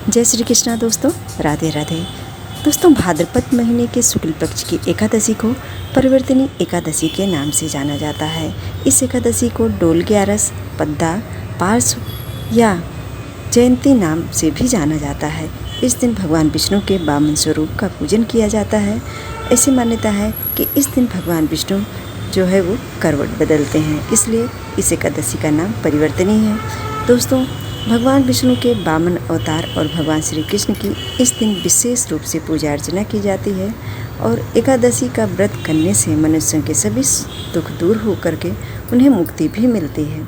जय श्री कृष्णा दोस्तों, राधे राधे। दोस्तों, भाद्रपद महीने के शुक्ल पक्ष की एकादशी को परिवर्तनी एकादशी के नाम से जाना जाता है। इस एकादशी को डोल ग्यारस, पद्दा, पार्श्व या जयंती नाम से भी जाना जाता है। इस दिन भगवान विष्णु के वामन स्वरूप का पूजन किया जाता है। ऐसी मान्यता है कि इस दिन भगवान विष्णु जो है वो करवट बदलते हैं, इसलिए इस एकादशी का नाम परिवर्तनी है। दोस्तों, भगवान विष्णु के वामन अवतार और भगवान श्री कृष्ण की इस दिन विशेष रूप से पूजा अर्चना की जाती है और एकादशी का व्रत करने से मनुष्यों के सभी दुख दूर हो करके उन्हें मुक्ति भी मिलती है।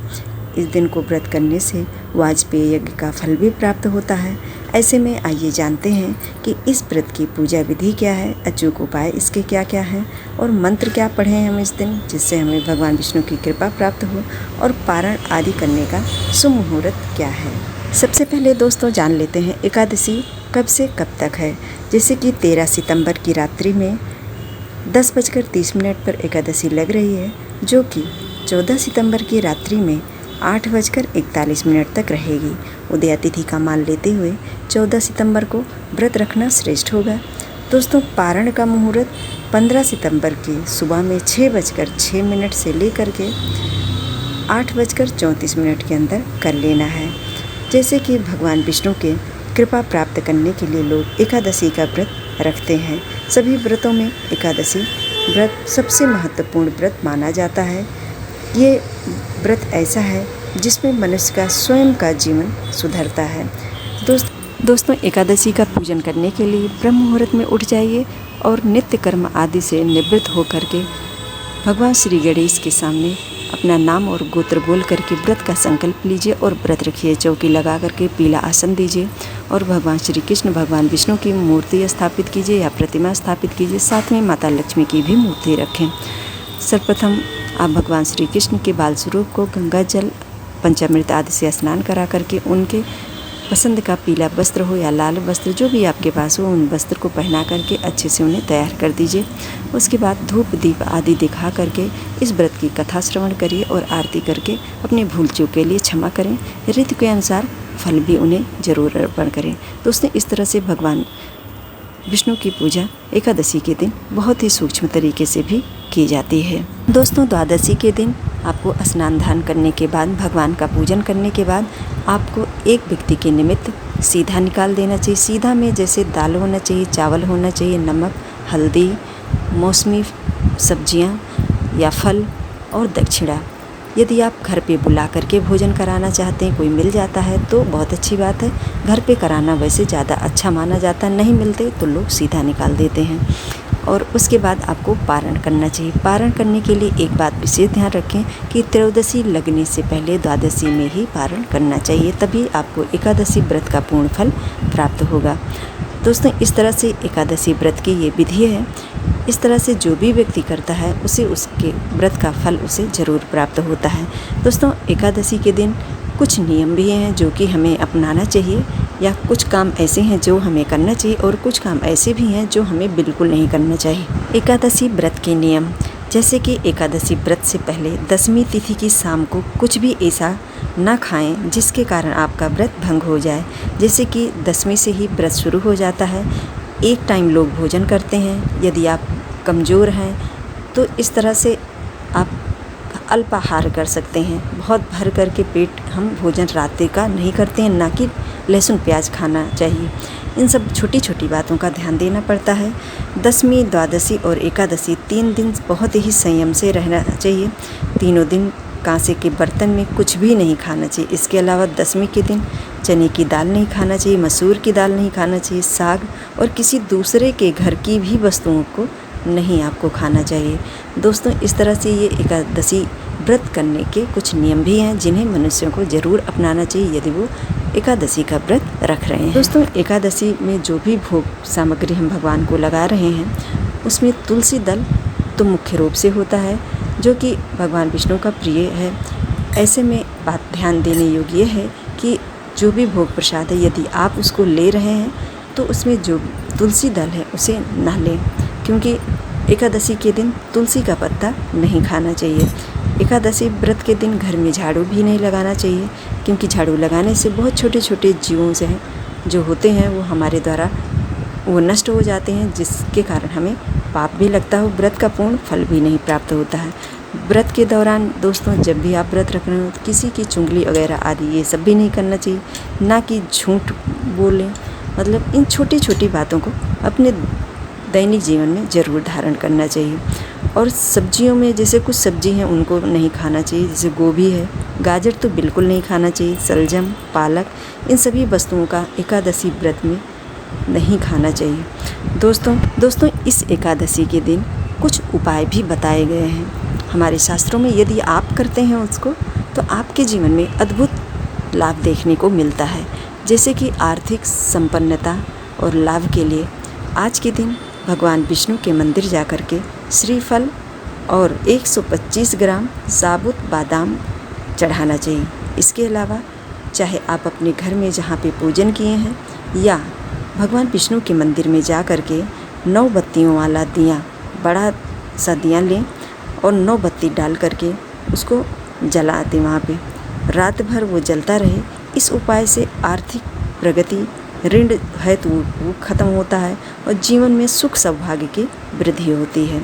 इस दिन को व्रत करने से वाजपेय यज्ञ का फल भी प्राप्त होता है। ऐसे में आइए जानते हैं कि इस व्रत की पूजा विधि क्या है, अचूक उपाय इसके क्या क्या हैं और मंत्र क्या पढ़ें हम इस दिन जिससे हमें भगवान विष्णु की कृपा प्राप्त हो, और पारण आदि करने का शुभ मुहूर्त क्या है। सबसे पहले दोस्तों जान लेते हैं एकादशी कब से कब तक है। जैसे कि 13 सितंबर की रात्रि में 10:30 पर एकादशी लग रही है, जो कि 14 सितंबर की रात्रि में 8:41 तक रहेगी। उदया तिथि का मान लेते हुए 14 सितंबर को व्रत रखना श्रेष्ठ होगा। दोस्तों, पारण का मुहूर्त 15 सितंबर की सुबह में 6:06 से लेकर के 8:34 के अंदर कर लेना है। जैसे कि भगवान विष्णु के कृपा प्राप्त करने के लिए लोग एकादशी का व्रत रखते हैं। सभी व्रतों में एकादशी व्रत सबसे महत्वपूर्ण व्रत माना जाता है। ये व्रत ऐसा है जिसमें मनुष्य का स्वयं का जीवन सुधरता है। दोस्तों, एकादशी का पूजन करने के लिए ब्रह्म मुहूर्त में उठ जाइए और नित्य कर्म आदि से निवृत्त होकर के भगवान श्री गणेश के सामने अपना नाम और गोत्र बोल करके व्रत का संकल्प लीजिए और व्रत रखिए। चौकी लगा करके पीला आसन दीजिए और भगवान श्री कृष्ण, भगवान विष्णु की मूर्ति स्थापित कीजिए या प्रतिमा स्थापित कीजिए। साथ में माता लक्ष्मी की भी मूर्ति रखें। सर्वप्रथम आप भगवान श्री कृष्ण के बाल स्वरूप को गंगा जल, पंचामृत आदि से स्नान करा करके उनके पसंद का पीला वस्त्र हो या लाल वस्त्र, जो भी आपके पास हो, उन वस्त्र को पहना करके अच्छे से उन्हें तैयार कर दीजिए। उसके बाद धूप दीप आदि दिखा करके इस व्रत की कथा श्रवण करिए और आरती करके अपनी भूल चूक के लिए क्षमा करें। रीति के अनुसार फल भी उन्हें जरूर अर्पण करें। दोस्तों, इस तरह से भगवान विष्णु की पूजा एकादशी के दिन बहुत ही सूक्ष्म तरीके से भी की जाती है। दोस्तों, द्वादशी के दिन आपको स्नान दान करने के बाद, भगवान का पूजन करने के बाद आपको एक व्यक्ति के निमित्त सीधा निकाल देना चाहिए। सीधा में जैसे दाल होना चाहिए, चावल होना चाहिए, नमक, हल्दी, मौसमी सब्जियां या फल और दक्षिणा। यदि आप घर पे बुला करके भोजन कराना चाहते हैं, कोई मिल जाता है तो बहुत अच्छी बात है। घर पे कराना वैसे ज़्यादा अच्छा माना जाता है। नहीं मिलते तो लोग सीधा निकाल देते हैं। और उसके बाद आपको पारण करना चाहिए। पारण करने के लिए एक बात विशेष ध्यान रखें कि त्रयोदशी लगने से पहले द्वादशी में ही पारण करना चाहिए, तभी आपको एकादशी व्रत का पूर्ण फल प्राप्त होगा। दोस्तों, इस तरह से एकादशी व्रत की ये विधि है। इस तरह से जो भी व्यक्ति करता है उसे उसके व्रत का फल उसे ज़रूर प्राप्त होता है। दोस्तों, एकादशी के दिन कुछ नियम भी हैं जो कि हमें अपनाना चाहिए, या कुछ काम ऐसे हैं जो हमें करना चाहिए और कुछ काम ऐसे भी हैं जो हमें बिल्कुल नहीं करना चाहिए। एकादशी व्रत के नियम, जैसे कि एकादशी व्रत से पहले 10वीं तिथि की शाम को कुछ भी ऐसा ना खाएं जिसके कारण आपका व्रत भंग हो जाए। जैसे कि 10वीं से ही व्रत शुरू हो जाता है। एक टाइम लोग भोजन करते हैं। यदि आप कमज़ोर हैं तो इस तरह से आप अल्पाहार कर सकते हैं। बहुत भर करके पेट हम भोजन रात्रि का नहीं करते हैं, ना कि लहसुन प्याज खाना चाहिए। इन सब छोटी छोटी बातों का ध्यान देना पड़ता है। 10वीं, द्वादशी और एकादशी 3 दिन बहुत ही संयम से रहना चाहिए। तीनों दिन कांसे के बर्तन में कुछ भी नहीं खाना चाहिए। इसके अलावा 10वीं के दिन चने की दाल नहीं खाना चाहिए, मसूर की दाल नहीं खाना चाहिए, साग और किसी दूसरे के घर की भी वस्तुओं को नहीं आपको खाना चाहिए। दोस्तों, इस तरह से ये एकादशी व्रत करने के कुछ नियम भी हैं जिन्हें मनुष्यों को ज़रूर अपनाना चाहिए यदि वो एकादशी का व्रत रख रहे हैं। दोस्तों, एकादशी में जो भी भोग सामग्री हम भगवान को लगा रहे हैं उसमें तुलसी दल तो मुख्य रूप से होता है, जो कि भगवान विष्णु का प्रिय है। ऐसे में बात ध्यान देने योग्य ये है कि जो भी भोग प्रसाद है यदि आप उसको ले रहे हैं तो उसमें जो तुलसी दल है उसे ना लें, क्योंकि एकादशी के दिन तुलसी का पत्ता नहीं खाना चाहिए। एकादशी व्रत के दिन घर में झाड़ू भी नहीं लगाना चाहिए, क्योंकि झाड़ू लगाने से बहुत छोटे छोटे जीवों से जो होते हैं वो हमारे द्वारा वो नष्ट हो जाते हैं, जिसके कारण हमें पाप भी लगता है, व्रत का पूर्ण फल भी नहीं प्राप्त होता है। व्रत के दौरान दोस्तों जब भी आप व्रत रख रहे हो तो किसी की चुगली वगैरह आदि ये सब भी नहीं करना चाहिए, ना कि झूठ बोलें। मतलब इन छोटी छोटी बातों को अपने दैनिक जीवन में ज़रूर धारण करना चाहिए। और सब्जियों में जैसे कुछ सब्जी हैं उनको नहीं खाना चाहिए, जैसे गोभी है, गाजर तो बिल्कुल नहीं खाना चाहिए, शलजम, पालक, इन सभी वस्तुओं का एकादशी व्रत में नहीं खाना चाहिए। दोस्तों इस एकादशी के दिन कुछ उपाय भी बताए गए हैं हमारे शास्त्रों में। यदि आप करते हैं उसको तो आपके जीवन में अद्भुत लाभ देखने को मिलता है, जैसे कि आर्थिक संपन्नता और लाभ के लिए आज के दिन भगवान विष्णु के मंदिर जाकर के श्रीफल और 125 ग्राम साबुत बादाम चढ़ाना चाहिए। इसके अलावा चाहे आप अपने घर में जहाँ पे पूजन किए हैं या भगवान विष्णु के मंदिर में जा कर के 9 बत्तियों वाला दिया, बड़ा सा दिया लें और 9 बत्ती डाल करके उसको जला दें वहाँ पे, रात भर वो जलता रहे। इस उपाय से आर्थिक प्रगति, ऋण है तो वो ख़त्म होता है और जीवन में सुख सौभाग्य की वृद्धि होती है।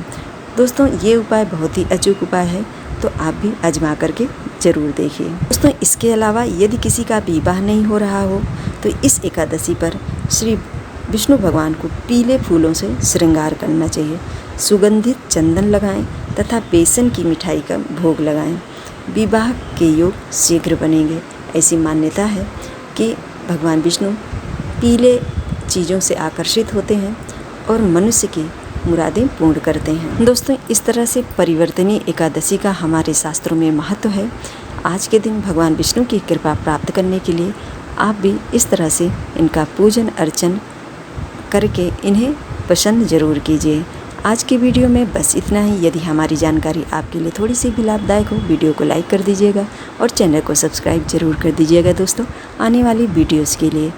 दोस्तों ये उपाय बहुत ही अचूक उपाय है, तो आप भी आजमा करके ज़रूर देखिए। दोस्तों इसके अलावा यदि किसी का विवाह नहीं हो रहा हो तो इस एकादशी पर श्री विष्णु भगवान को पीले फूलों से श्रृंगार करना चाहिए। सुगंधित चंदन लगाएं तथा बेसन की मिठाई का भोग लगाएं। विवाह के योग शीघ्र बनेंगे। ऐसी मान्यता है कि भगवान विष्णु पीले चीज़ों से आकर्षित होते हैं और मनुष्य की मुरादें पूर्ण करते हैं। दोस्तों इस तरह से परिवर्तनीय एकादशी का हमारे शास्त्रों में महत्व है। आज के दिन भगवान विष्णु की कृपा प्राप्त करने के लिए आप भी इस तरह से इनका पूजन अर्चन करके इन्हें पसंद ज़रूर कीजिए। आज की वीडियो में बस इतना ही। यदि हमारी जानकारी आपके लिए थोड़ी सी भी लाभदायक हो, वीडियो को लाइक कर दीजिएगा और चैनल को सब्सक्राइब ज़रूर कर दीजिएगा दोस्तों, आने वाली वीडियोज़ के लिए।